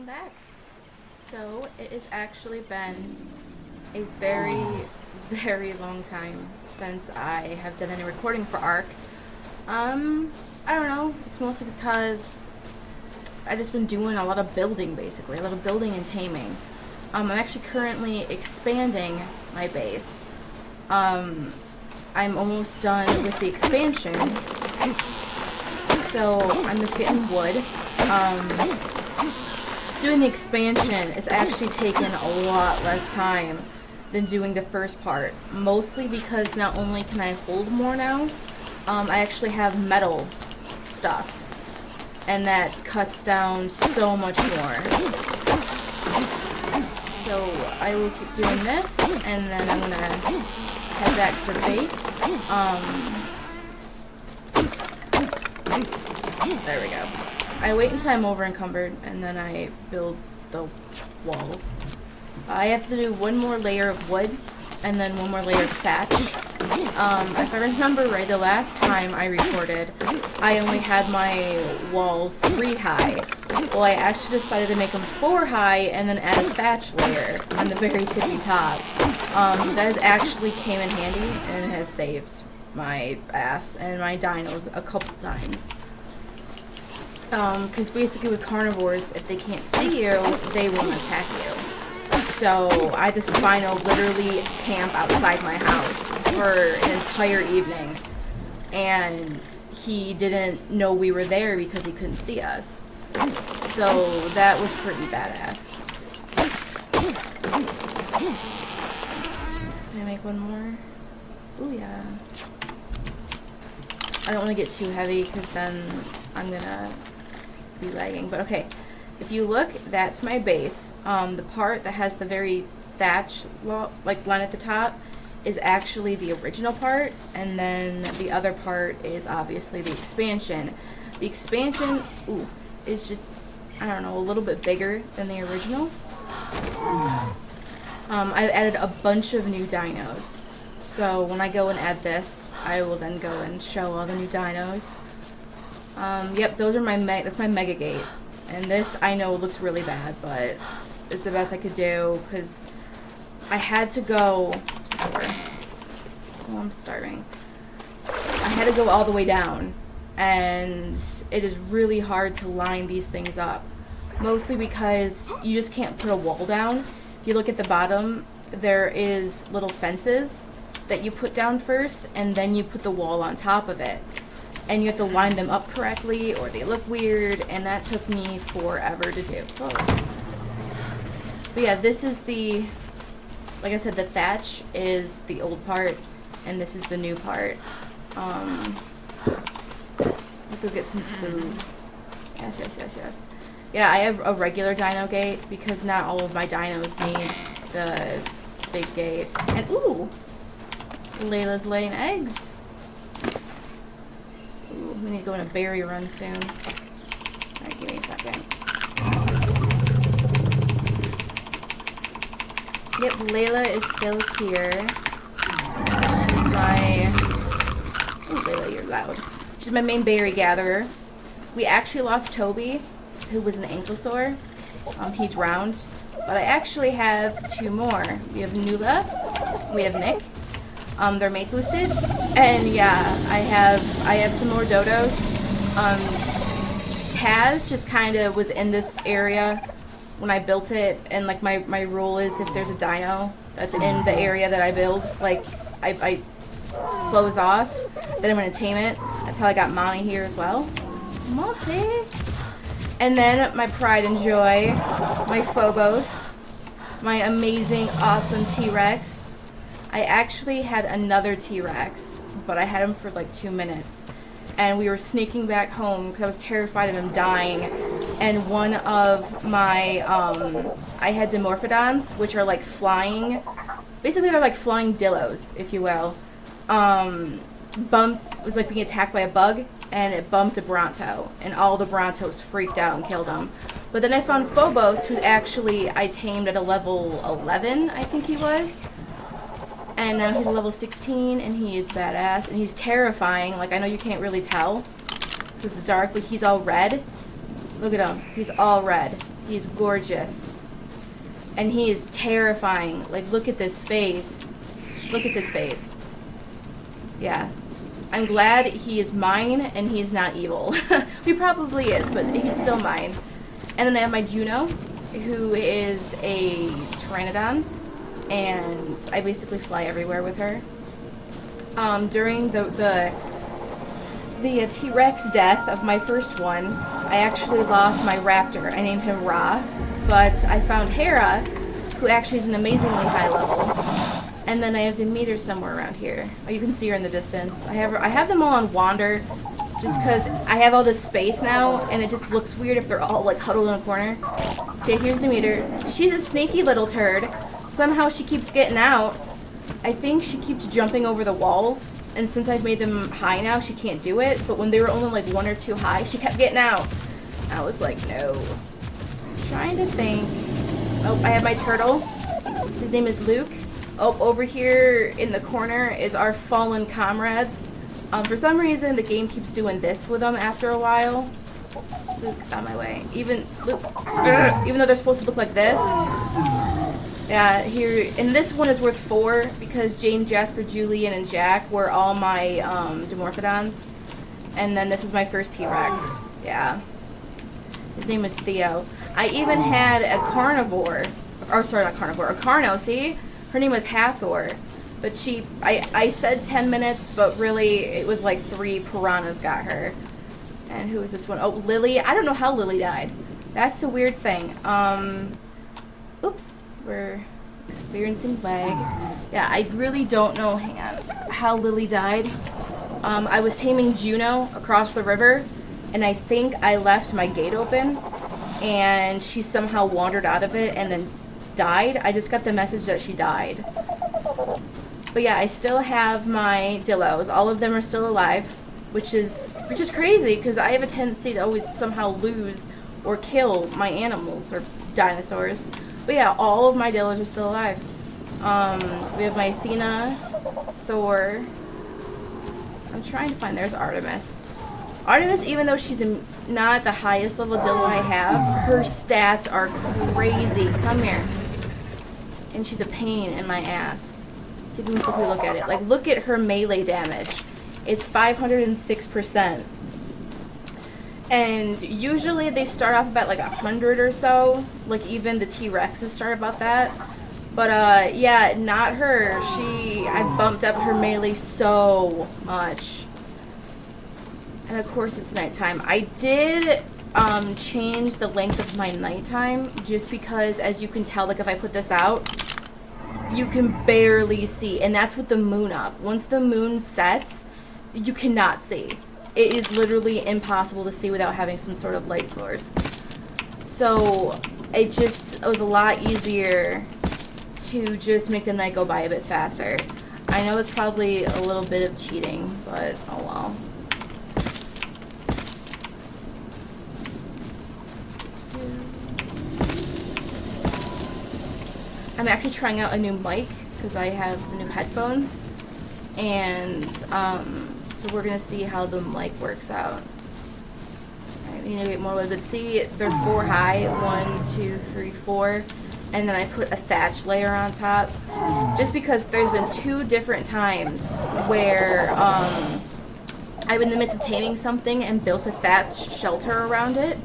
back. So it has actually been a very, very long time since I have done any recording for ARK. I don't know. It's mostly because I've just been doing a lot of building, basically. A lot of building and taming. I'm actually currently expanding my base. I'm almost done with the expansion. So I'm just getting wood. Doing the expansion is actually taken a lot less time than doing the first part. Mostly because not only can I hold more now, I actually have metal stuff. And that cuts down so much more. So I will keep doing this, and then I'm gonna head back to the base. There we go. I wait until I'm over encumbered, and then I build the walls. I have to do one more layer of wood, and then one more layer of thatch. If I remember right, the last time I recorded, I only had my walls 3 high. Well, I actually decided to make them 4 high, and then add a thatch layer on the very tippy top. That has actually came in handy, and has saved my ass and my dinos a couple times. Because basically with carnivores, if they can't see you, they won't attack you. So I just Spino literally camp outside my house for an entire evening. And he didn't know we were there because he couldn't see us. So that was pretty badass. Can I make one more? Ooh, yeah. I don't want to get too heavy because then I'm gonna be lagging. But okay, if you look, that's my base. The part that has the very thatch line at the top is actually the original part, and then the other part is obviously the expansion. The expansion, is just, I don't know, a little bit bigger than the original. I've added a bunch of new dinos. So when I go and add this, I will then go and show all the new dinos. Yep, those are that's my mega gate. And this, I know, looks really bad, but it's the best I could do, because I had to go, I'm starving. I had to go all the way down, and it is really hard to line these things up. Mostly because you just can't put a wall down. If you look at the bottom, there is little fences that you put down first, and then you put the wall on top of it. And you have to line them up correctly, or they look weird, and that took me forever to do. But yeah, this is the, like I said, the thatch is the old part, and this is the new part. Let's go get some food. Yes. Yeah, I have a regular dino gate, because not all of my dinos need the big gate. And ooh! Layla's laying eggs. Ooh, we need to go on a berry run soon. Alright, give me a second. Yep, Layla is still here. She's my... Ooh, Layla, you're loud. She's my main berry gatherer. We actually lost Toby, who was an ankle sore. He drowned. But I actually have 2 more. We have Nula. We have Nick. They're mate boosted, and yeah, I have some more dodos. Taz just kind of was in this area when I built it, and like my rule is, if there's a dino that's in the area that I build, like I close off, then I'm gonna tame it. That's how I got Monty here as well. Monty. And then my pride and joy, my Phobos, my amazing, awesome T-Rex. I actually had another T-Rex, but I had him for like 2 minutes. And we were sneaking back home because I was terrified of him dying. And one of my, I had Dimorphodons, which are like flying, basically they're like flying dillos, if you will. Was like being attacked by a bug, and it bumped a Bronto. And all the Brontos freaked out and killed him. But then I found Phobos, who actually I tamed at a level 11, I think he was. And now he's a level 16, and he is badass, and he's terrifying. Like, I know you can't really tell because it's dark, but he's all red. Look at him. He's all red. He's gorgeous. And he is terrifying. Like, look at this face. Look at this face. Yeah. I'm glad he is mine and he's not evil. He probably is, but he's still mine. And then I have my Juno, who is a Pteranodon. And I basically fly everywhere with her. During the T-Rex death of my first one, I actually lost my raptor. I named him Ra, but I found Hera, who actually is an amazingly high level. And then I have Demeter somewhere around here. Oh, you can see her in the distance. I have them all on Wander, just because I have all this space now, and it just looks weird if they're all like huddled in a corner. So yeah, here's Demeter. She's a sneaky little turd. Somehow she keeps getting out. I think she keeps jumping over the walls, and since I've made them high now, she can't do it. But when they were only like 1 or 2 high, she kept getting out. I was like, no. I'm trying to think. Oh, I have my turtle. His name is Luke. Oh, over here in the corner is our fallen comrades. For some reason, the game keeps doing this with them after a while. Luke, on my way. Even though they're supposed to look like this. Yeah, here, and this one is worth 4 because Jane, Jasper, Julian, and Jack were all my Dimorphodons. And then this is my first T-Rex. Yeah. His name is Theo. I even had a carnivore, or sorry, not carnivore, a Carno, see? Her name was Hathor. But I said 10 minutes, but really it was like 3 piranhas got her. And who is this one? Oh, Lily. I don't know how Lily died. That's the weird thing. Oops. We're experiencing lag. Yeah, I really don't know, hang on, how Lily died. I was taming Juno across the river, and I think I left my gate open, and she somehow wandered out of it and then died. I just got the message that she died. But yeah, I still have my Dillos. All of them are still alive, which is crazy, because I have a tendency to always somehow lose or kill my animals or dinosaurs. But yeah, all of my Dillos are still alive. We have my Athena, Thor. I'm trying to find, there's Artemis. Artemis, even though she's not the highest level Dillo I have, her stats are crazy. Come here. And she's a pain in my ass. See if we can quickly look at it. Like, look at her melee damage. It's 506%. And usually they start off about like 100 or so. Like even the T-Rexes start about that. But yeah, not her. I bumped up her melee so much. And of course it's nighttime. I did change the length of my nighttime just because, as you can tell, like if I put this out, you can barely see. And that's with the moon up. Once the moon sets, you cannot see. It is literally impossible to see without having some sort of light source. So it was a lot easier to just make the night go by a bit faster. I know it's probably a little bit of cheating, but oh well. I'm actually trying out a new mic because I have new headphones, and so we're gonna see how the mic works out. I need to get more wood, but see, they're 4 high, 1, 2, 3, 4, and then I put a thatch layer on top, just because there's been 2 different times where I'm in the midst of taming something and built a thatch shelter around it,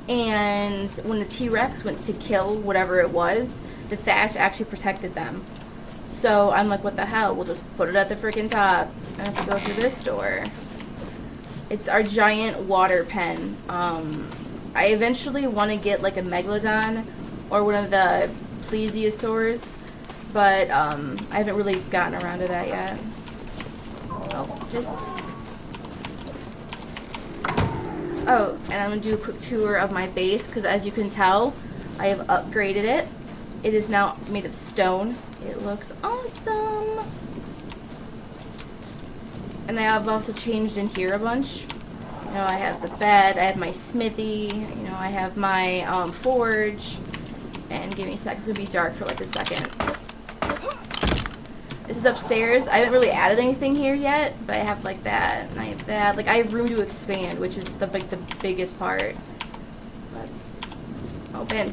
and when the T-Rex went to kill whatever it was, the thatch actually protected them. So I'm like, what the hell? We'll just put it at the freaking top. I have to go through this door. It's our giant water pen. I eventually want to get like a Megalodon or one of the plesiosaurs, but I haven't really gotten around to that yet. Oh, and I'm going to do a quick tour of my base, because as you can tell, I have upgraded it. It is now made of stone. It looks awesome. And I have also changed in here a bunch. You know, I have the bed, I have my smithy, you know, I have my forge. And give me a sec, it's gonna be dark for like a second. This is upstairs. I haven't really added anything here yet, but I have like that, and I have that. Like I have room to expand, which is the biggest part. Oh, Open.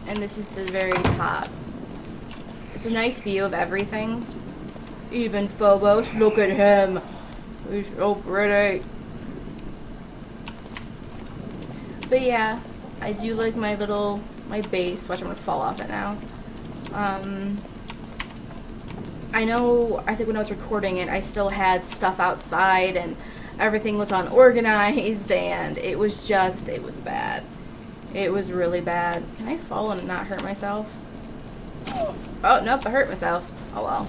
And this is the very top. It's a nice view of everything. Even Phobos, look at him. He's so pretty. But yeah, I do like my base. Watch, I'm gonna fall off it now. I think when I was recording it, I still had stuff outside and everything was unorganized, and it was bad. It was really bad. Can I fall and not hurt myself? Oh, nope, I hurt myself. Oh well.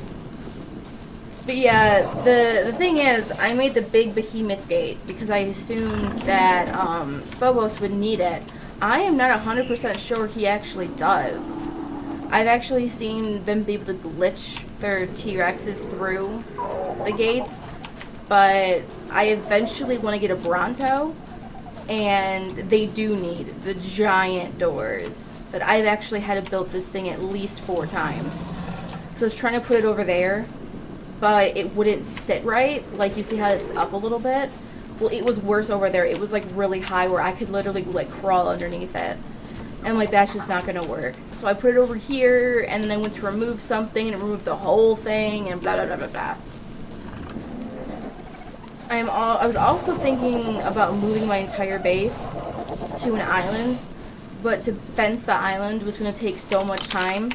But yeah, the thing is, I made the big behemoth gate because I assumed that Phobos would need it. I am not 100% sure he actually does. I've actually seen them be able to glitch their T-Rexes through the gates, but I eventually want to get a Bronto, and they do need the giant doors. But I've actually had to build this thing at least 4 times. So I was trying to put it over there, but it wouldn't sit right. Like, you see how it's up a little bit? Well, it was worse over there. It was like really high where I could literally like crawl underneath it. And like, that's just not gonna work. So I put it over here, and then I went to remove something and remove the whole thing, and blah blah blah blah blah. I was also thinking about moving my entire base to an island, but to fence the island was gonna take so much time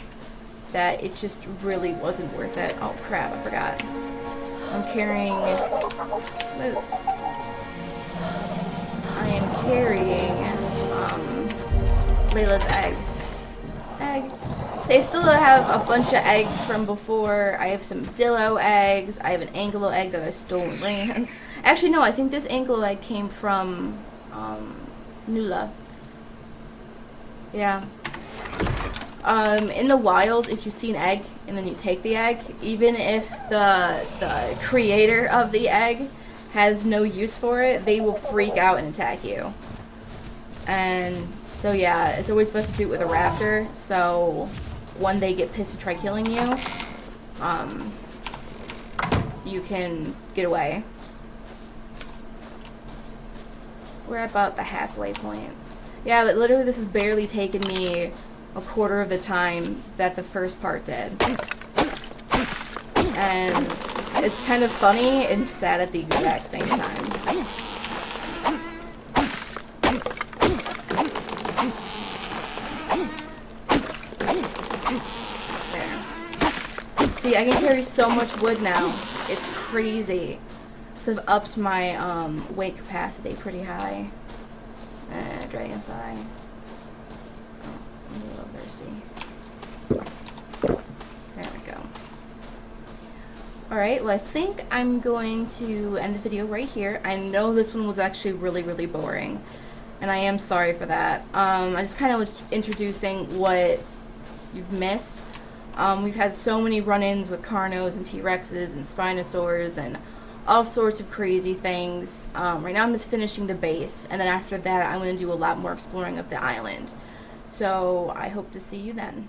that it just really wasn't worth it. Oh crap, I forgot. I'm carrying... I am carrying Layla's egg. So I still have a bunch of eggs from before. I have some Dillo eggs. I have an Anglo egg that I stole and ran. Actually, no, I think this Anglo egg came from Nula. Yeah. In the wild, if you see an egg and then you take the egg, even if the creator of the egg has no use for it, they will freak out and attack you. And so yeah, it's always best to do it with a raptor, so when they get pissed to try killing you, you can get away. We're at about the halfway point. Yeah, but literally this has barely taken me a quarter of the time that the first part did. And it's kind of funny and sad at the exact same time. There. See, I can carry so much wood now. It's crazy. So I've upped my weight capacity pretty high. Dragonfly. Oh, I'm a little thirsty. There we go. Alright, well I think I'm going to end the video right here. I know this one was actually really, really boring. And I am sorry for that. I just kind of was introducing what you've missed. We've had so many run-ins with Carnos and T-Rexes and Spinosaurs and all sorts of crazy things. Right now I'm just finishing the base, and then after that I'm going to do a lot more exploring of the island. So I hope to see you then.